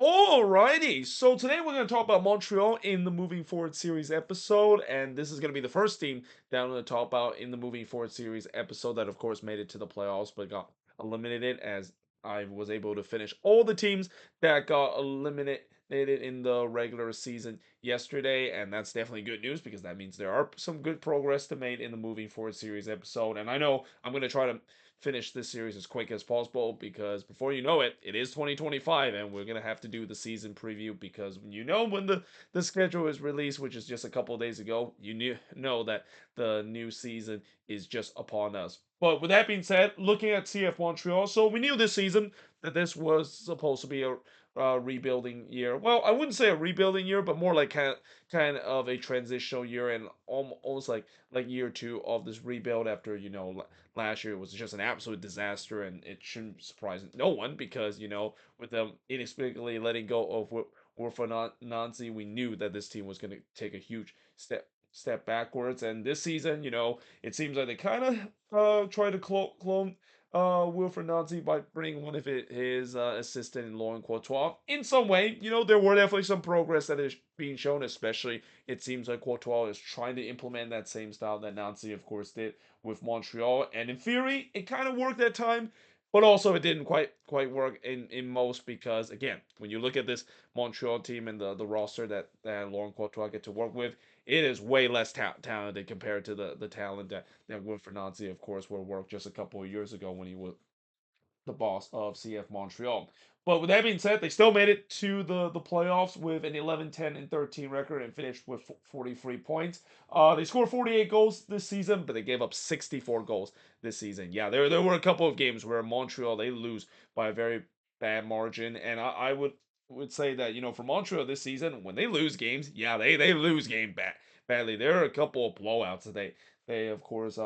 Alrighty, so today we're going to talk about Montreal in the Moving Forward series episode, and this is going to be the first team that I'm going to talk about in the Moving Forward series episode that, of course, made it to the playoffs but got eliminated. As I was able to finish all the teams that got eliminated in the regular season yesterday, and that's definitely good news because that means there are some good progress to made in the Moving Forward series episode, and I know I'm going to try to finish this series as quick as possible because before you know it, it is 2025 and we're going to have to do the season preview because when the schedule is released, which is just a couple days ago, know that the new season is just upon us. But with that being said, looking at CF Montreal, so we knew this season that this was supposed to be a rebuilding year. Well, I wouldn't say a rebuilding year, but more like kind of a transitional year and almost like year two of this rebuild after last year was just an absolute disaster, and it shouldn't surprise no one because with them inexplicably letting go of Wolf Nancy, we knew that this team was going to take a huge step backwards. And this season, it seems like they kind of try to clone Wilfred Nancy by bringing one of his assistant in Laurent Courtouis. In some way, there were definitely some progress that is being shown, especially it seems like Courtois is trying to implement that same style that Nancy, of course, did with Montreal. And in theory, it kind of worked that time, but also it didn't quite work in most because again, when you look at this Montreal team and the roster that Laurent Courtois get to work with, it is way less talented compared to the talent that Wilfred Nancy, of course, will work just a couple of years ago when he was the boss of CF Montreal. But with that being said, they still made it to the playoffs with an 11-10-13 record and finished with 43 points. They scored 48 goals this season, but they gave up 64 goals this season. Yeah, there were a couple of games where Montreal they lose by a very bad margin, and I would say that for Montreal this season when they lose games, yeah, they lose badly. There are a couple of blowouts that they of course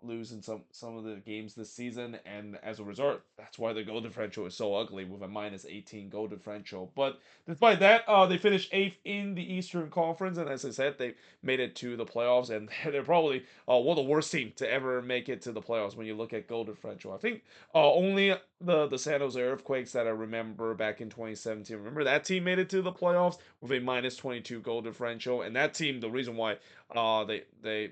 lose in some of the games this season, and as a result, that's why the goal differential is so ugly with a minus 18 goal differential. But despite that, they finished eighth in the Eastern Conference, and as I said, they made it to the playoffs, and they're probably one of the worst team to ever make it to the playoffs when you look at goal differential. I think only the San Jose Earthquakes that I remember back in 2017. Remember that team made it to the playoffs with a minus 22 goal differential, and that team, the reason why they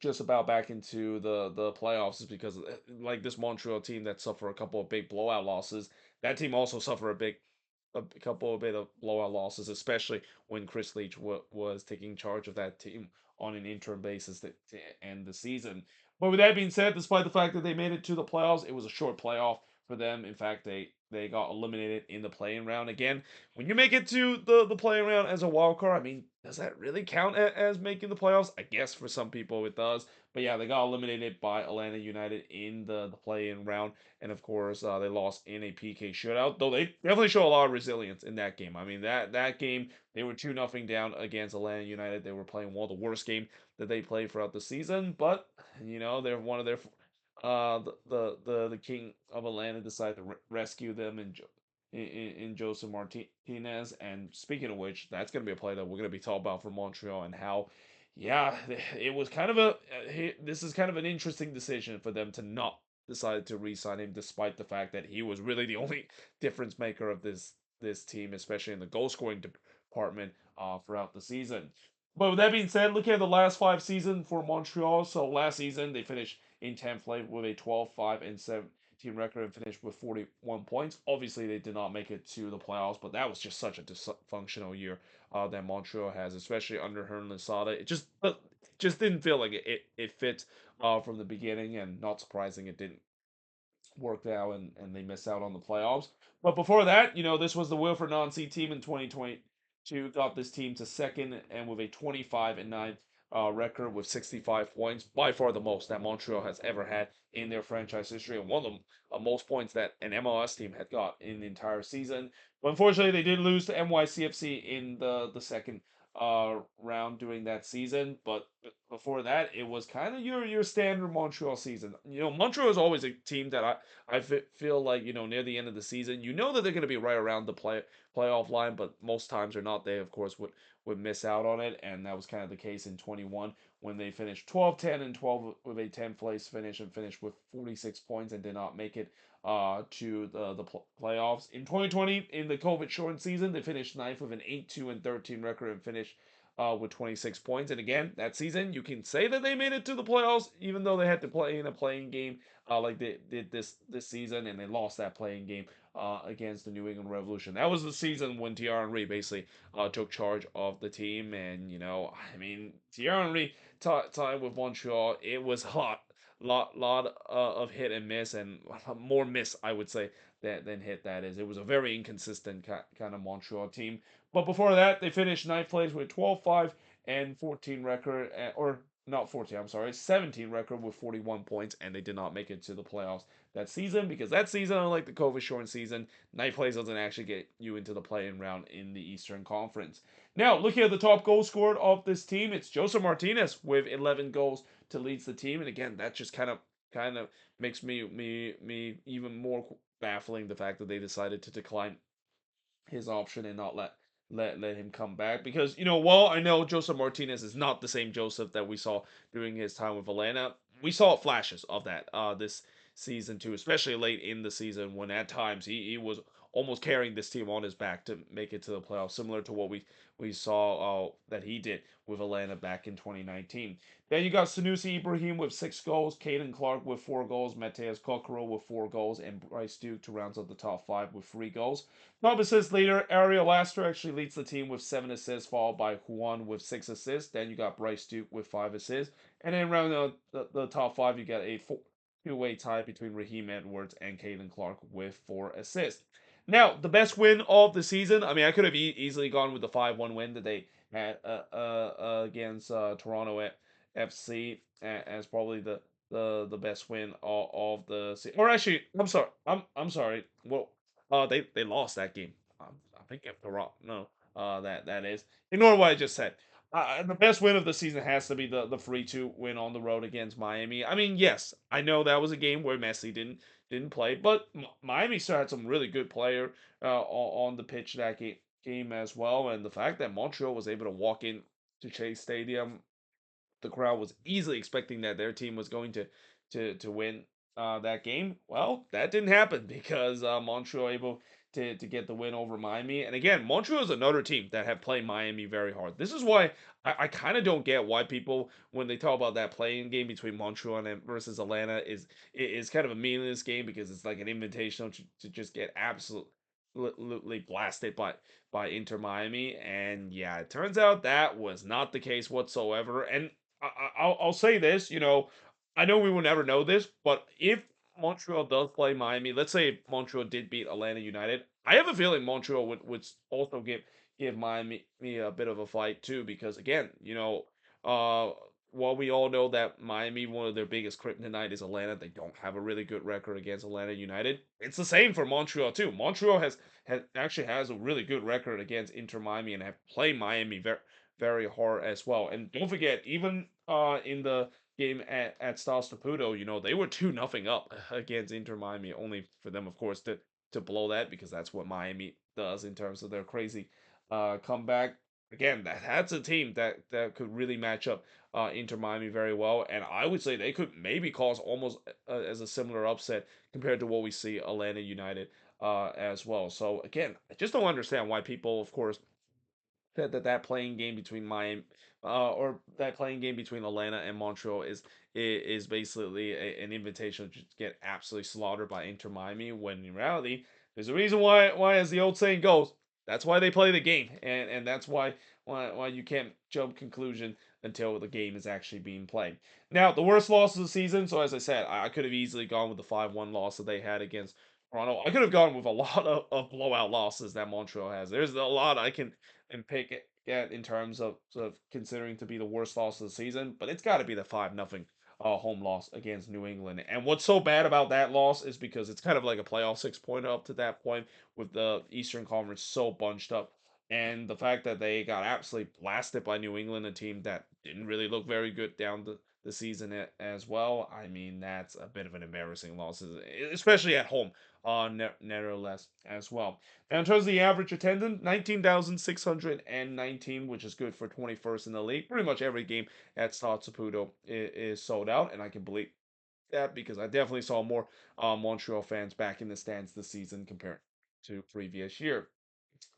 just about back into the playoffs is because like this Montreal team that suffer a couple of big blowout losses. That team also suffer a couple of bit of blowout losses, especially when Chris Leach was taking charge of that team on an interim basis to end the season. But with that being said, despite the fact that they made it to the playoffs, it was a short playoff for them. In fact, they got eliminated in the playing round again. When you make it to the playing round as a wild card, I mean, does that really count as making the playoffs? I guess for some people it does. But yeah, they got eliminated by Atlanta United in the play-in round, and of course they lost in a PK shootout. Though they definitely show a lot of resilience in that game. I mean that game they were 2-0 down against Atlanta United. They were playing one of the worst games that they played throughout the season, but they're one of their the king of Atlanta decided to rescue them in Joseph Martinez. And speaking of which, that's going to be a play that we're going to be talking about for Montreal and how, yeah, it was kind of this is kind of an interesting decision for them to not decide to re-sign him, despite the fact that he was really the only difference maker of this team, especially in the goal scoring department throughout the season. But with that being said, looking at the last five seasons for Montreal, so last season they finished in 10th place with a 12-5-17 record and finished with 41 points. Obviously, they did not make it to the playoffs, but that was just such a dysfunctional year that Montreal has, especially under Hernan Losada. It just didn't feel like it fit from the beginning, and not surprising, it didn't work out, and they miss out on the playoffs. But before that, this was the Wilfred Nancy team in 2022, got this team to second and with a 25-9 record with 65 points, by far the most that Montreal has ever had in their franchise history, and one of the most points that an MLS team had got in the entire season. But unfortunately, they did lose to NYCFC in the second round during that season. But before that, it was kind of your standard Montreal season. Montreal is always a team that I feel like near the end of the season, that they're going to be right around the playoff line, but most times or not, they of course would miss out on it, and that was kind of the case in 21 when they finished 12-10 and 12 with a 10th place finish and finished with 46 points and did not make it to the playoffs. In 2020, in the COVID shortened season, they finished ninth with an 8-2-13 record and finished with 26 points. And again, that season, you can say that they made it to the playoffs, even though they had to play in a playing game like they did this season, and they lost that playing game against the New England Revolution. That was the season when Thierry Henry basically took charge of the team, and I mean, Thierry Henry time with Montreal, it was hot. Lot of hit and miss, and more miss, I would say, than hit. That is, it was a very inconsistent kind of Montreal team. But before that, they finished ninth place with 12-5 and 14 record, or not 14, I'm sorry, 17 record with 41 points, and they did not make it to the playoffs that season, because that season, unlike the COVID shortened season, ninth place doesn't actually get you into the play-in round in the Eastern Conference. Now, looking at the top goal scorer of this team, it's Joseph Martinez with 11 goals to lead the team, and again, that just kind of makes me even more baffling, the fact that they decided to decline his option and not let him come back, because well, I know Joseph Martinez is not the same Joseph that we saw during his time with Atlanta. We saw flashes of that this season too, especially late in the season, when at times he was almost carrying this team on his back to make it to the playoffs, similar to what we saw that he did with Atlanta back in 2019. Then you got Sanusi Ibrahim with 6 goals, Caden Clark with 4 goals, Mateus Kokoro with 4 goals, and Bryce Duke to round out the top five with 3 goals. Top assists leader, Ariel Aster actually leads the team with 7 assists, followed by Juan with 6 assists. Then you got Bryce Duke with 5 assists. And then around the top five, you got a two-way tie between Raheem Edwards and Caden Clark with 4 assists. Now, the best win of the season, I mean, I could have easily gone with the 5-1 win that they had against Toronto FC as probably the best win of the season. Or actually, I'm sorry. Well, they lost that game. I think if the wrong no, that is. Ignore what I just said. The best win of the season has to be the 3-2 win on the road against Miami. I mean, yes, I know that was a game where Messi didn't play, but Miami still had some really good player on the pitch that game as well. And the fact that Montreal was able to walk in to Chase Stadium, the crowd was easily expecting that their team was going to win that game. Well, that didn't happen because Montreal able to get the win over Miami. And again, Montreal is another team that have played Miami very hard. This is why I kind of don't get why people, when they talk about that playing game between Montreal and versus Atlanta, is kind of a meaningless game, because it's like an invitational to just get absolutely blasted by Inter Miami. And yeah, it turns out that was not the case whatsoever. And I'll say this, I know we will never know this, but if Montreal does play Miami, let's say if Montreal did beat Atlanta United, I have a feeling Montreal would also give Miami a bit of a fight too, because again, while we all know that Miami, one of their biggest kryptonite is Atlanta, they don't have a really good record against Atlanta United. It's the same for Montreal too. Montreal actually has a really good record against Inter Miami, and have played Miami very hard as well. And don't forget, even in the game at Stade Saputo, they were 2-0 up against Inter Miami, only for them, of course, to blow that, because that's what Miami does in terms of their crazy comeback. Again, that's a team that could really match up Inter Miami very well, and I would say they could maybe cause almost as a similar upset compared to what we see Atlanta United as well. So again, I just don't understand why people, of course, that playing game between Miami or that playing game between Atlanta and Montreal is basically an invitation to get absolutely slaughtered by Inter Miami, when in reality there's a reason why, as the old saying goes, that's why they play the game, and that's why you can't jump conclusion until the game is actually being played. Now, the worst loss of the season, so as I said, I could have easily gone with the 5-1 loss that they had against Toronto. I could have gone with a lot of blowout losses that Montreal has. There's a lot I can and pick it in terms of considering to be the worst loss of the season, but it's got to be the 5-0 home loss against New England. And what's so bad about that loss is because it's kind of like a playoff 6 pointer up to that point, with the Eastern Conference so bunched up. And the fact that they got absolutely blasted by New England, a team that didn't really look very good down the season as well. I mean, that's a bit of an embarrassing loss, especially at home, nevertheless, as well. Now, in terms of the average attendance, 19,619, which is good for 21st in the league. Pretty much every game at Stade Saputo is sold out, and I can believe that because I definitely saw more Montreal fans back in the stands this season compared to previous year.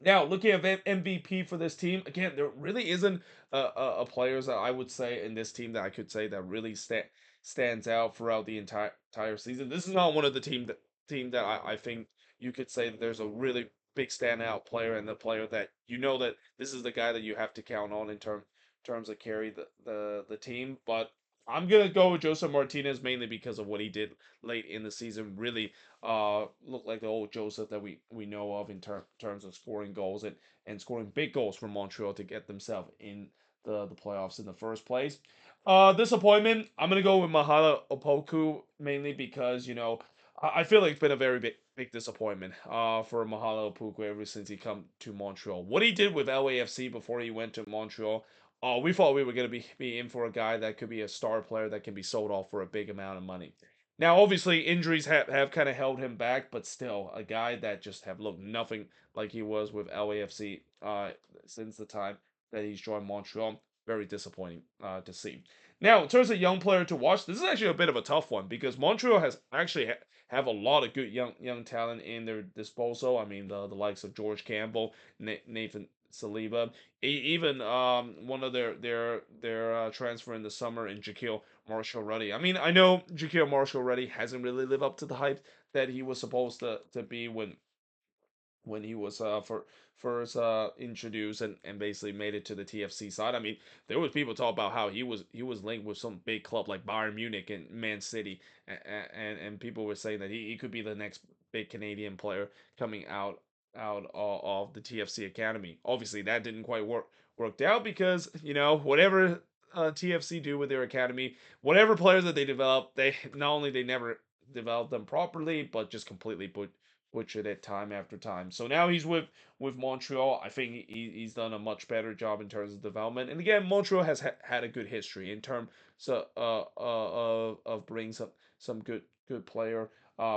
Now, looking at MVP for this team, again, there really isn't a players that I would say in this team that I could say that really stands out throughout the entire season. This is not one of the team that I think you could say that there's a really big standout player and the player that you know that this is the guy that you have to count on in terms of carry the team. But I'm gonna go with Joseph Martinez mainly because of what he did late in the season. Really look like the old Joseph that we know of in terms of scoring goals and scoring big goals for Montreal to get themselves in the playoffs in the first place. Disappointment. I'm gonna go with Mahala Opoku mainly because I feel like it's been a very big disappointment for Mahala Opoku ever since he come to Montreal. What he did with LAFC before he went to Montreal. Oh, we thought we were going to be in for a guy that could be a star player that can be sold off for a big amount of money. Now, obviously, injuries have kind of held him back, but still, a guy that just have looked nothing like he was with LAFC since the time that he's joined Montreal. Very disappointing to see. Now, in terms of young player to watch, this is actually a bit of a tough one because Montreal has actually have a lot of good young talent in their disposal. I mean, the likes of George Campbell, Nathan Saliba, even one of their transfer in the summer in Jaquil Marshall Ruddy. I mean, I know Jaquil Marshall Ruddy hasn't really lived up to the hype that he was supposed to be when he was first introduced and basically made it to the TFC side. I mean, there was people talk about how he was linked with some big club like Bayern Munich and Man City, and people were saying that he could be the next big Canadian player coming out of the TFC academy. Obviously, that didn't quite worked out because whatever TFC do with their academy, whatever players that they develop, they not only they never develop them properly, but just completely butchered it time after time. So now he's with Montreal. I think he's done a much better job in terms of development. And again, Montreal has had a good history in terms of bringing some good player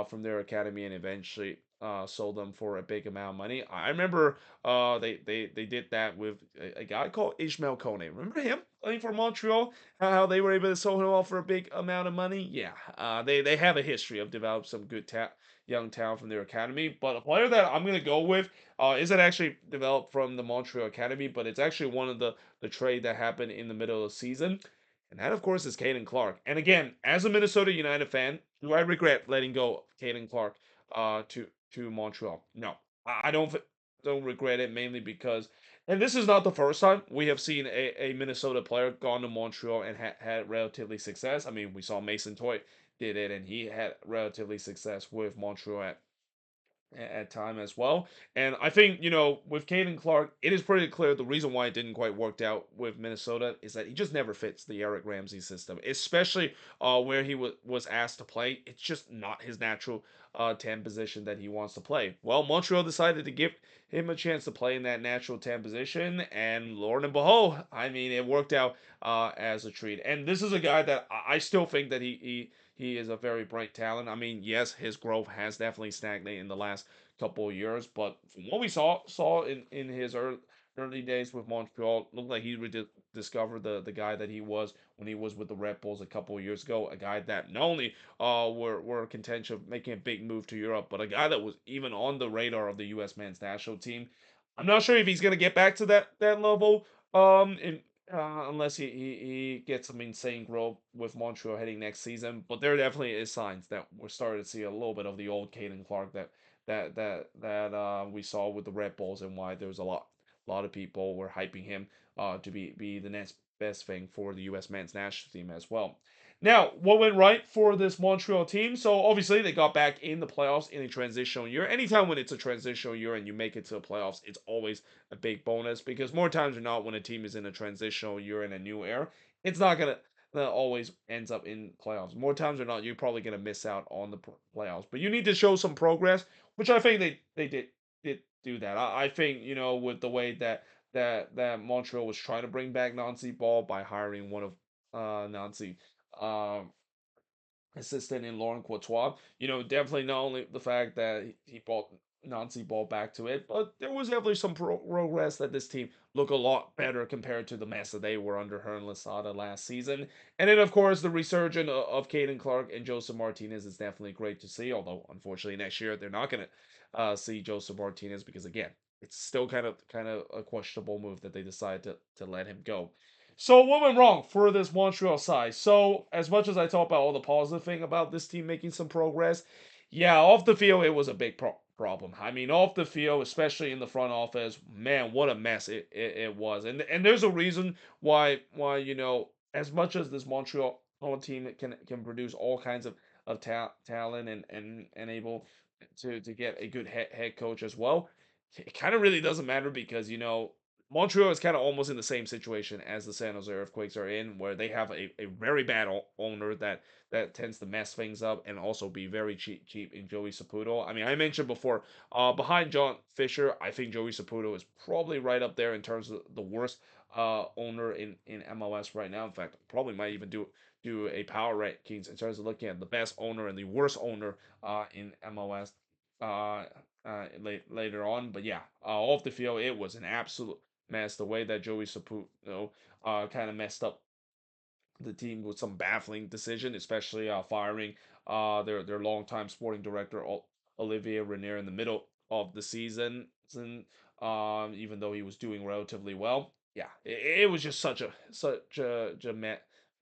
from their academy and eventually sold them for a big amount of money. I remember they did that with a guy called Ishmael Kone. Remember him playing for Montreal? How they were able to sell him off for a big amount of money? Yeah, they have a history of developing some good young talent from their academy. But a player that I'm gonna go with isn't actually developed from the Montreal Academy, but it's actually one of the trade that happened in the middle of the season. And that, of course, is Caden Clark. And again, as a Minnesota United fan, do I regret letting go of Caden Clark to Montreal? No, I don't regret it mainly because, and this is not the first time we have seen a Minnesota player gone to Montreal and had relatively success. I mean, we saw Mason Toy did it, and he had relatively success with Montreal at time as well. And I think, with Caden Clark, it is pretty clear the reason why it didn't quite work out with Minnesota is that he just never fits the Eric Ramsey system, especially where he was asked to play. It's just not his natural 10 position that he wants to play. Well, Montreal decided to give him a chance to play in that natural 10 position, and Lord and behold, I mean, it worked out as a treat. And this is a guy that I still think that he is a very bright talent. I mean, yes, his growth has definitely stagnated in the last couple of years, but from what we saw in his early days with Montreal, looked like he discovered the guy that he was when he was with the Red Bulls a couple of years ago. A guy that not only were contention of making a big move to Europe, but a guy that was even on the radar of the U.S. men's national team. I'm not sure if he's gonna get back to that level. In unless he gets some insane growth with Montreal heading next season. But there definitely is signs that we're starting to see a little bit of the old Caden Clark that we saw with the Red Bulls and why there's a lot of people were hyping him to be the next best thing for the U.S. men's national team as well. Now, what went right for this Montreal team? So obviously they got back in the playoffs in a transitional year. Anytime when it's a transitional year and you make it to the playoffs, it's always a big bonus because more times than not, when a team is in a transitional year in a new era, it's not gonna that always ends up in playoffs. More times than not, you're probably gonna miss out on the playoffs. But you need to show some progress, which I think they did do that. I think with the way that Montreal was trying to bring back Nancyball by hiring one of Nancy um assistant in Laurent Courtouis. Definitely not only the fact that he brought Nancyball back to it, but there was definitely some progress that this team look a lot better compared to the mess that they were under Hernan Lasada last season. And then, of course, the resurgence of Caden Clark and Joseph Martinez is definitely great to see. Although, unfortunately, next year they're not going to see Joseph Martinez because, again, it's still kind of a questionable move that they decided to let him go. So what went wrong for this Montreal side? So as much as I talk about all the positive thing about this team making some progress, yeah, off the field, it was a big problem. I mean, off the field, especially in the front office, man, what a mess it was. And there's a reason why as much as this Montreal team can produce all kinds of talent and able to get a good head coach as well, it kind of really doesn't matter because Montreal is kind of almost in the same situation as the San Jose Earthquakes are in, where they have a very bad owner that tends to mess things up and also be very cheap in Joey Saputo. I mean, I mentioned before, behind John Fisher, I think Joey Saputo is probably right up there in terms of the worst owner in MLS right now. In fact, probably might even do a power rankings in terms of looking at the best owner and the worst owner in MLS uh, later on. But yeah, off the field, it was an absolute mess. The way that Joey Saputo kind of messed up the team with some baffling decision, especially firing their longtime sporting director Olivier Renier in the middle of the season. Even though he was doing relatively well, yeah, it was just such a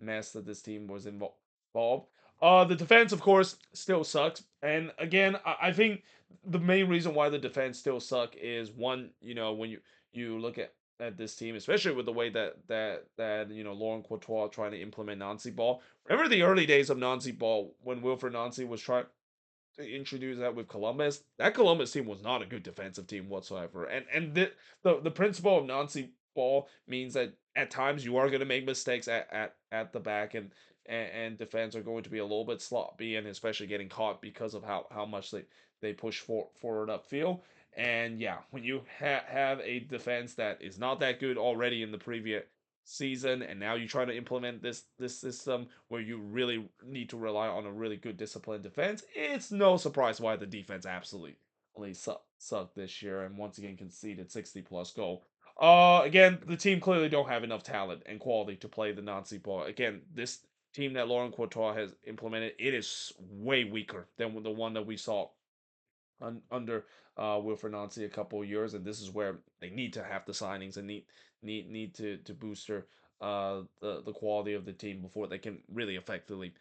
mess that this team was involved. The defense, of course, still sucks, and again, I think the main reason why the defense still suck is one, when you look at this team, especially with the way that Laurent Courtouis trying to implement Nancyball. Remember the early days of Nancyball when Wilfred Nancy was trying to introduce that with Columbus? That Columbus team was not a good defensive team whatsoever. And the principle of Nancyball means that at times you are going to make mistakes at the back and defense are going to be a little bit sloppy and especially getting caught because of how much they push forward upfield. And yeah, when you have a defense that is not that good already in the previous season, and now you try to implement this system where you really need to rely on a really good disciplined defense, it's no surprise why the defense absolutely sucked this year and once again conceded 60 plus goal. Again, the team clearly don't have enough talent and quality to play the Nazi ball. Again, this team that Laurent Courtois has implemented, it is way weaker than the one that we saw under Wilfred Nancy a couple of years, and this is where they need to have the signings and need to booster the quality of the team before they can really effectively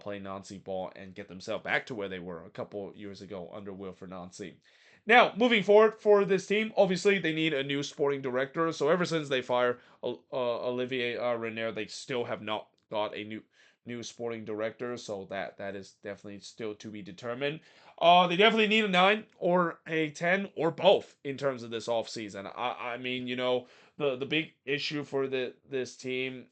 play Nancy ball and get themselves back to where they were a couple years ago under Wilfred Nancy. Now, moving forward for this team, obviously they need a new sporting director. So ever since they fired Olivier Renier, they still have not got a new sporting director. So that is definitely still to be determined. They definitely need a 9 or a 10 or both in terms of this offseason. I mean, the big issue for this team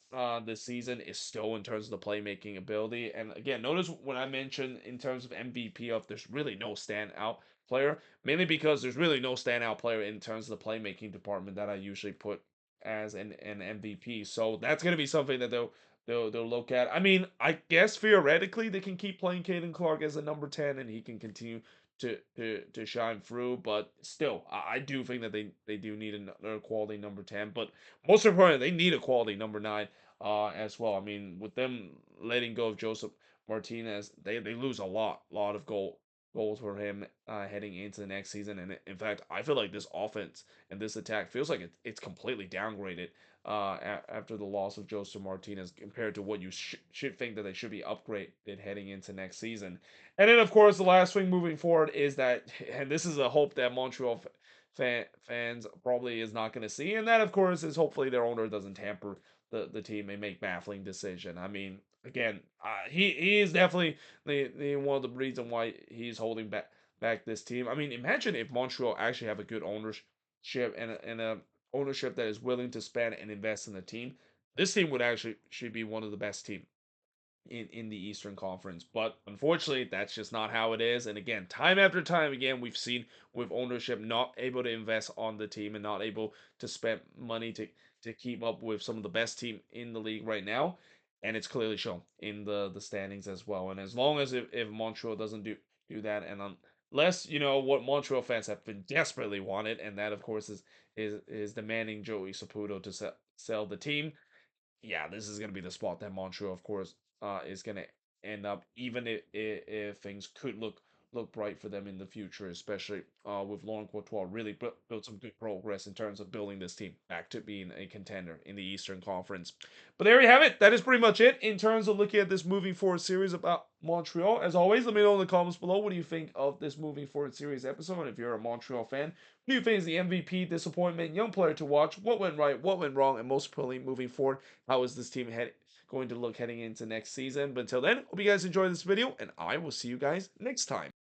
this season is still in terms of the playmaking ability. And again, notice when I mentioned in terms of MVP of there's really no standout player, mainly because there's really no standout player in terms of the playmaking department that I usually put as an MVP. So that's gonna be something that they'll look at. I mean, I guess theoretically they can keep playing Caden Clark as a number 10 and he can continue to shine through, but still, I do think that they do need another quality number 10. But most importantly, they need a quality number 9 as well. I mean, with them letting go of Joseph Martinez, they lose a lot of goals for him heading into the next season. And in fact, I feel like this offense and this attack feels like it's completely downgraded after the loss of Joseph Martinez compared to what you should think that they should be upgraded heading into next season. And then, of course, the last thing moving forward is that, and this is a hope that Montreal fans probably is not going to see, and that, of course, is hopefully their owner doesn't tamper the team and make baffling decision. I mean, again, he is definitely the one of the reason why he's holding back this team. I mean, imagine if Montreal actually have a good ownership and a ownership that is willing to spend and invest in the team. This team would actually should be one of the best team in the Eastern Conference. But unfortunately, that's just not how it is. And again, time after time again, we've seen with ownership not able to invest on the team and not able to spend money to keep up with some of the best team in the league right now. And it's clearly shown in the standings as well. And as long as if Montreal doesn't do that and less, what Montreal fans have been desperately wanted, and that of course is demanding Joey Saputo to sell the team. Yeah, this is going to be the spot that Montreal, of course, is going to end up, even if things could look bright for them in the future, especially with Laurent Courtouis really built some good progress in terms of building this team back to being a contender in the Eastern Conference. But there you have it. That is pretty much it in terms of looking at this moving forward series about Montreal. As always, let me know in the comments below what do you think of this moving forward series episode. And if you're a Montreal fan, what do you think is the MVP, disappointment, young player to watch? What went right? What went wrong? And most importantly, moving forward, how is this team going to look heading into next season? But until then, hope you guys enjoyed this video, and I will see you guys next time.